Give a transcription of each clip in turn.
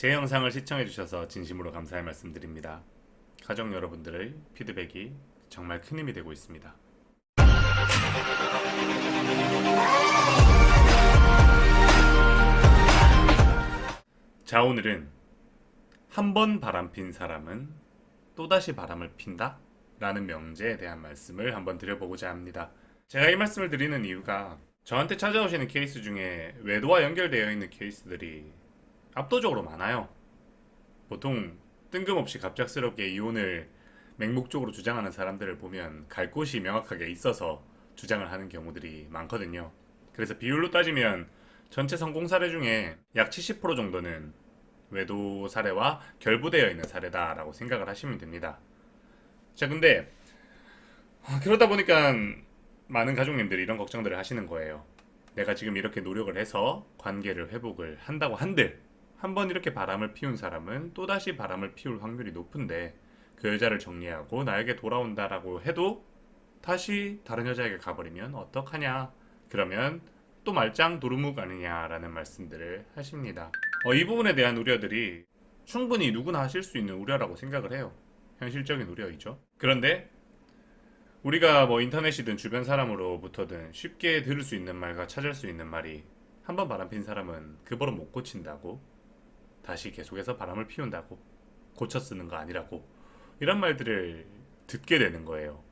제 영상을 시청해주셔서 진심으로 감사의 말씀드립니다. 가족 여러분들의 피드백이 정말 큰 힘이 되고 있습니다. 자, 오늘은 한 번 바람핀 사람은 또다시 바람을 핀다? 라는 명제에 대한 말씀을 한번 드려보고자 합니다. 제가 이 말씀을 드리는 이유가 저한테 찾아오시는 케이스 중에 외도와 연결되어 있는 케이스들이 압도적으로 많아요. 보통 뜬금없이 갑작스럽게 이혼을 맹목적으로 주장하는 사람들을 보면 갈 곳이 명확하게 있어서 주장을 하는 경우들이 많거든요. 그래서 비율로 따지면 전체 성공 사례 중에 약 70% 정도는 외도 사례와 결부되어 있는 사례다라고 생각을 하시면 됩니다. 자, 근데 그러다 보니까 많은 가족님들이 이런 걱정들을 하시는 거예요. 내가 지금 이렇게 노력을 해서 관계를 회복을 한다고 한들 한번 이렇게 바람을 피운 사람은 또다시 바람을 피울 확률이 높은데 그 여자를 정리하고 나에게 돌아온다라고 해도 다시 다른 여자에게 가버리면 어떡하냐, 그러면 또 말짱 도루묵 아니냐라는 말씀들을 하십니다. 이 부분에 대한 우려들이 충분히 누구나 하실 수 있는 우려라고 생각을 해요. 현실적인 우려이죠. 그런데 우리가 인터넷이든 주변 사람으로부터든 쉽게 들을 수 있는 말과 찾을 수 있는 말이 한번 바람핀 사람은 그 버릇 못 고친다고, 다시 계속해서 바람을 피운다고, 고쳐 쓰는 거 아니라고, 이런 말들을 듣게 되는 거예요.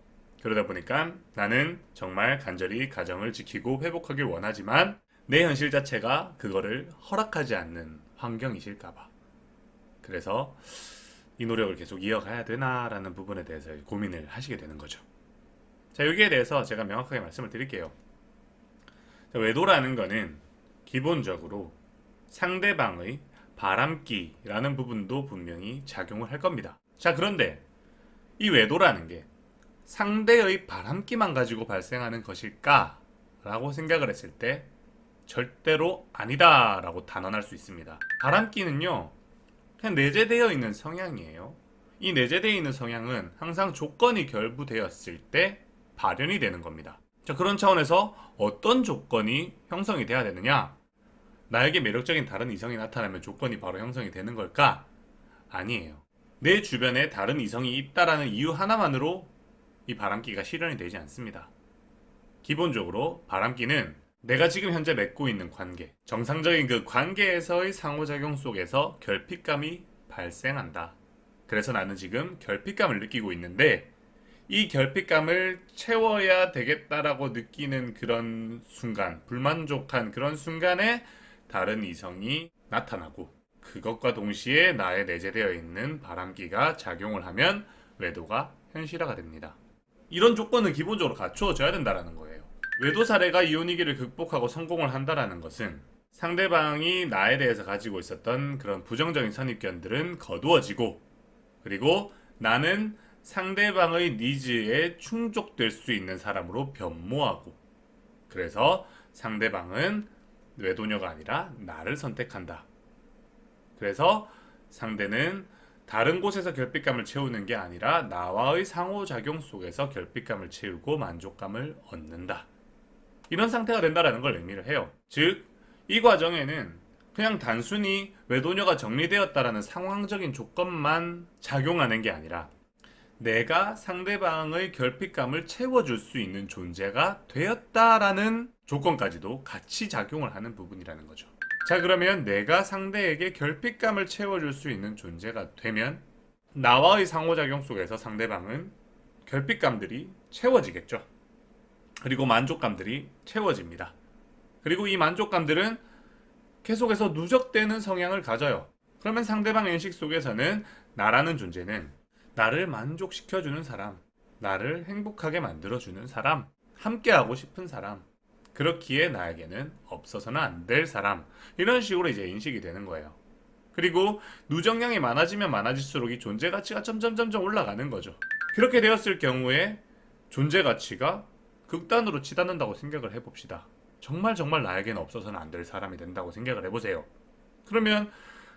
그러다 보니까 나는 정말 간절히 가정을 지키고 회복하길 원하지만 내 현실 자체가 그거를 허락하지 않는 환경이실까봐, 그래서 이 노력을 계속 이어가야 되나라는 부분에 대해서 고민을 하시게 되는 거죠. 자, 여기에 대해서 제가 명확하게 말씀을 드릴게요. 자, 외도라는 거는 기본적으로 상대방의 바람기라는 부분도 분명히 작용을 할 겁니다. 자, 그런데 이 외도라는 게 상대의 바람기만 가지고 발생하는 것일까? 라고 생각을 했을 때 절대로 아니다 라고 단언할 수 있습니다. 바람기는요, 그냥 내재되어 있는 성향이에요. 이 내재되어 있는 성향은 항상 조건이 결부되었을 때 발현이 되는 겁니다. 자, 그런 차원에서 어떤 조건이 형성이 돼야 되느냐? 나에게 매력적인 다른 이성이 나타나면 조건이 바로 형성이 되는 걸까? 아니에요. 내 주변에 다른 이성이 있다라는 이유 하나만으로 이 바람기가 실현이 되지 않습니다. 기본적으로 바람기는 내가 지금 현재 맺고 있는 관계, 정상적인 그 관계에서의 상호작용 속에서 결핍감이 발생한다. 그래서 나는 지금 결핍감을 느끼고 있는데 이 결핍감을 채워야 되겠다라고 느끼는 그런 순간, 불만족한 그런 순간에 다른 이성이 나타나고 그것과 동시에 나에 내재되어 있는 바람기가 작용을 하면 외도가 현실화가 됩니다. 이런 조건은 기본적으로 갖추어져야 된다는 거예요. 외도 사례가 이혼 위기를 극복하고 성공을 한다는 것은 상대방이 나에 대해서 가지고 있었던 그런 부정적인 선입견들은 거두어지고, 그리고 나는 상대방의 니즈에 충족될 수 있는 사람으로 변모하고, 그래서 상대방은 외도녀가 아니라 나를 선택한다. 그래서 상대는 다른 곳에서 결핍감을 채우는 게 아니라 나와의 상호작용 속에서 결핍감을 채우고 만족감을 얻는다. 이런 상태가 된다는 걸 의미를 해요. 즉, 이 과정에는 그냥 단순히 외도녀가 정리되었다라는 상황적인 조건만 작용하는 게 아니라 내가 상대방의 결핍감을 채워줄 수 있는 존재가 되었다라는 조건까지도 같이 작용을 하는 부분이라는 거죠. 자, 그러면 내가 상대에게 결핍감을 채워줄 수 있는 존재가 되면 나와의 상호작용 속에서 상대방은 결핍감들이 채워지겠죠. 그리고 만족감들이 채워집니다. 그리고 이 만족감들은 계속해서 누적되는 성향을 가져요. 그러면 상대방 인식 속에서는 나라는 존재는 나를 만족시켜주는 사람, 나를 행복하게 만들어주는 사람, 함께하고 싶은 사람, 그렇기에 나에게는 없어서는 안 될 사람, 이런 식으로 이제 인식이 되는 거예요. 그리고 누적량이 많아지면 많아질수록 이 존재 가치가 점점 올라가는 거죠. 그렇게 되었을 경우에 존재 가치가 극단으로 치닫는다고 생각을 해봅시다. 정말 나에게는 없어서는 안 될 사람이 된다고 생각을 해보세요. 그러면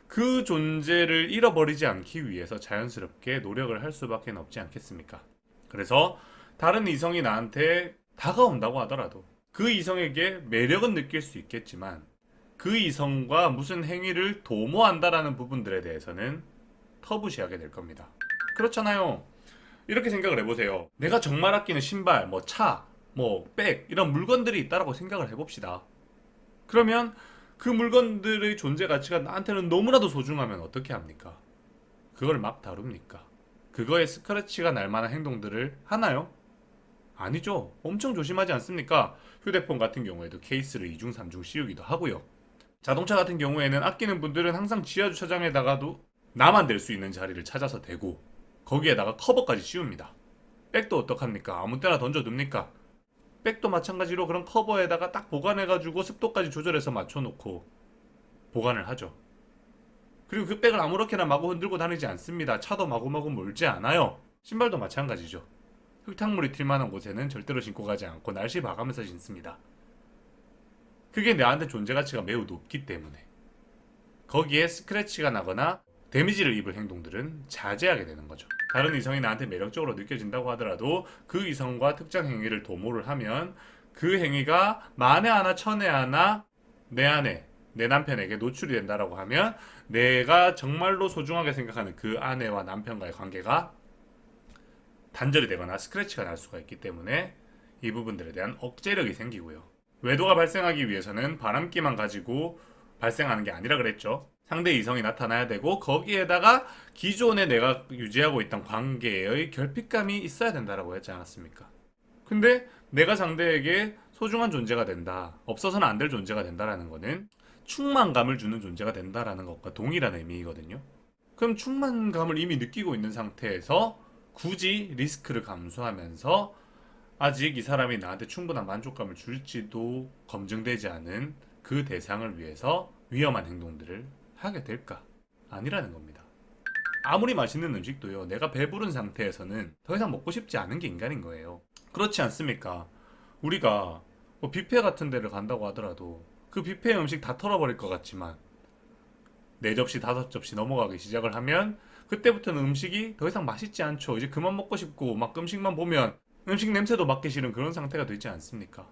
그 존재를 잃어버리지 않기 위해서 자연스럽게 노력을 할 수밖에 없지 않겠습니까? 그래서 다른 이성이 나한테 다가온다고 하더라도 그 이성에게 매력은 느낄 수 있겠지만 그 이성과 무슨 행위를 도모한다라는 부분들에 대해서는 터부시하게 될 겁니다. 그렇잖아요. 이렇게 생각을 해보세요. 내가 정말 아끼는 신발, 뭐 차, 뭐 백, 이런 물건들이 있다라고 생각을 해봅시다. 그러면 그 물건들의 존재 가치가 나한테는 너무나도 소중하면 어떻게 합니까? 그걸 막 다룹니까? 그거에 스크래치가 날 만한 행동들을 하나요? 아니죠. 엄청 조심하지 않습니까? 휴대폰 같은 경우에도 케이스를 2중, 3중 씌우기도 하고요. 자동차 같은 경우에는 아끼는 분들은 항상 지하 주차장에다가도 나만 될 수 있는 자리를 찾아서 대고 거기에다가 커버까지 씌웁니다. 백도 어떡합니까? 아무 때나 던져둡니까? 백도 마찬가지로 그런 커버에다가 딱 보관해가지고 습도까지 조절해서 맞춰놓고 보관을 하죠. 그리고 그 백을 아무렇게나 마구 흔들고 다니지 않습니다. 차도 마구마구 몰지 않아요. 신발도 마찬가지죠. 흙탕물이 튈 만한 곳에는 절대로 신고 가지 않고 날씨 봐가면서 신습니다. 그게 나한테 존재 가치가 매우 높기 때문에 거기에 스크래치가 나거나 데미지를 입을 행동들은 자제하게 되는 거죠. 다른 이성이 나한테 매력적으로 느껴진다고 하더라도 그 이성과 특정 행위를 도모를 하면 그 행위가 만에 하나 천에 하나 내 아내, 내 남편에게 노출이 된다라고 하면 내가 정말로 소중하게 생각하는 그 아내와 남편과의 관계가 단절이 되거나 스크래치가 날 수가 있기 때문에 이 부분들에 대한 억제력이 생기고요. 외도가 발생하기 위해서는 바람기만 가지고 발생하는 게 아니라 그랬죠. 상대 이성이 나타나야 되고 거기에다가 기존에 내가 유지하고 있던 관계의 결핍감이 있어야 된다라고 했지 않았습니까? 근데 내가 상대에게 소중한 존재가 된다, 없어서는 안 될 존재가 된다라는 거는 충만감을 주는 존재가 된다라는 것과 동일한 의미거든요. 그럼 충만감을 이미 느끼고 있는 상태에서 굳이 리스크를 감수하면서 아직 이 사람이 나한테 충분한 만족감을 줄지도 검증되지 않은 그 대상을 위해서 위험한 행동들을 하게 될까? 아니라는 겁니다. 아무리 맛있는 음식도요, 내가 배부른 상태에서는 더 이상 먹고 싶지 않은 게 인간인 거예요. 그렇지 않습니까? 우리가 뭐 뷔페 같은 데를 간다고 하더라도 그 뷔페 음식 다 털어버릴 것 같지만 4접시, 5접시 넘어가기 시작을 하면 그때부터는 음식이 더 이상 맛있지 않죠. 이제 그만 먹고 싶고 막 음식만 보면 음식 냄새도 맡기 싫은 그런 상태가 되지 않습니까?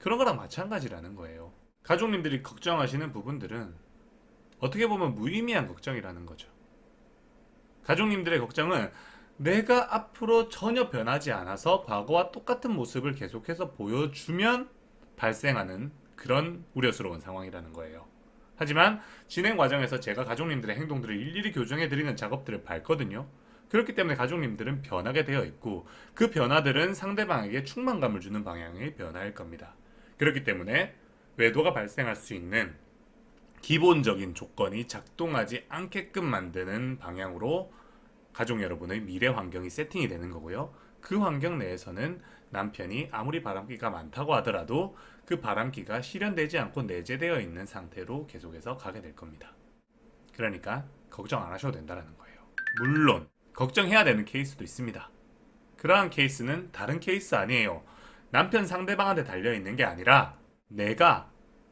그런 거랑 마찬가지라는 거예요. 가족님들이 걱정하시는 부분들은 어떻게 보면 무의미한 걱정이라는 거죠. 가족님들의 걱정은 내가 앞으로 전혀 변하지 않아서 과거와 똑같은 모습을 계속해서 보여주면 발생하는 그런 우려스러운 상황이라는 거예요. 하지만 진행 과정에서 제가 가족님들의 행동들을 일일이 교정해드리는 작업들을 밟거든요. 그렇기 때문에 가족님들은 변하게 되어 있고 그 변화들은 상대방에게 충만감을 주는 방향의 변화일 겁니다. 그렇기 때문에 외도가 발생할 수 있는 기본적인 조건이 작동하지 않게끔 만드는 방향으로 가족 여러분의 미래 환경이 세팅이 되는 거고요. 그 환경 내에서는 남편이 아무리 바람기가 많다고 하더라도 그 바람기가 실현되지 않고 내재되어 있는 상태로 계속해서 가게 될 겁니다. 그러니까 걱정 안 하셔도 된다는 거예요. 물론 걱정해야 되는 케이스도 있습니다. 그러한 케이스는 다른 케이스 아니에요. 남편 상대방한테 달려있는 게 아니라 내가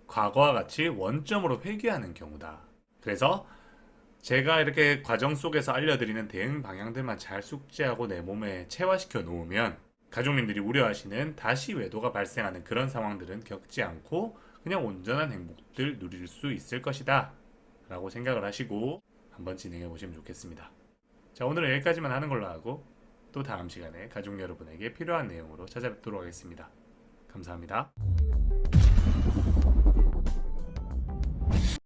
과거와 같이 원점으로 회귀하는 경우다. 그래서 제가 이렇게 과정 속에서 알려드리는 대응 방향들만 잘 숙지하고 내 몸에 체화시켜 놓으면 가족님들이 우려하시는 다시 외도가 발생하는 그런 상황들은 겪지 않고 그냥 온전한 행복들 누릴 수 있을 것이다 라고 생각을 하시고 한번 진행해 보시면 좋겠습니다. 자, 오늘은 여기까지만 하는 걸로 하고 또 다음 시간에 가족 여러분에게 필요한 내용으로 찾아뵙도록 하겠습니다. 감사합니다.